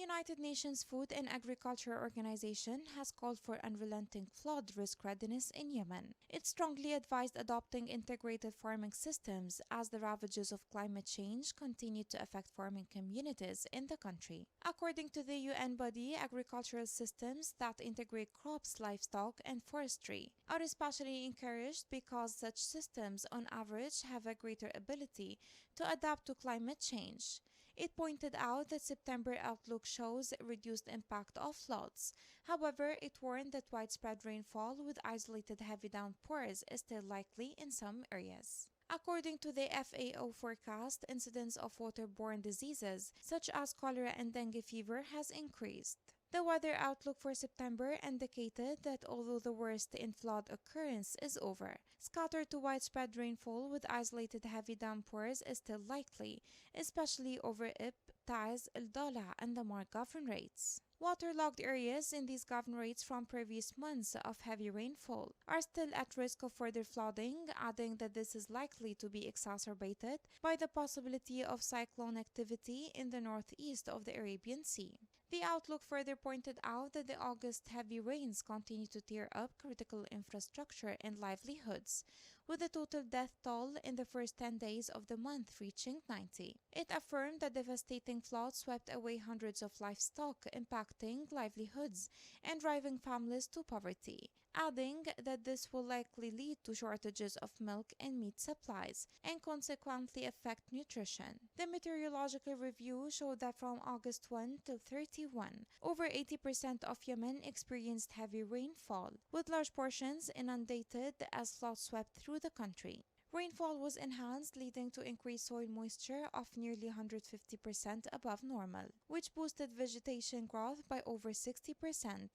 United Nations Food and Agriculture Organization has called for unrelenting flood risk readiness in Yemen. It strongly advised adopting integrated farming systems as the ravages of climate change continue to affect farming communities in the country. According to the UN body, agricultural systems that integrate crops, livestock, and forestry are especially encouraged because such systems on average have a greater ability to adapt to climate change. It pointed out that September outlook shows reduced impact of floods. However, it warned that widespread rainfall with isolated heavy downpours is still likely in some areas. According to the FAO forecast, incidence of waterborne diseases such as cholera and dengue fever has increased. The weather outlook for September indicated that although the worst in flood occurrence is over, scattered to widespread rainfall with isolated heavy downpours is still likely, especially over Ib, Taiz, El Dola, and the more governorates. Waterlogged areas in these governorates from previous months of heavy rainfall are still at risk of further flooding, adding that this is likely to be exacerbated by the possibility of cyclone activity in the northeast of the Arabian Sea. The outlook further pointed out that the August heavy rains continue to tear up critical infrastructure and livelihoods, with the total death toll in the first 10 days of the month reaching 90. It affirmed that devastating floods swept away hundreds of livestock, impacting livelihoods and driving families to poverty, adding that this will likely lead to shortages of milk and meat supplies and consequently affect nutrition. The meteorological review showed that from August 1 to 31, over 80% of Yemen experienced heavy rainfall, with large portions inundated as floods swept through the country. Rainfall was enhanced, leading to increased soil moisture of nearly 150% above normal, which boosted vegetation growth by over 60%,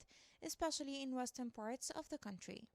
especially in western parts of the country.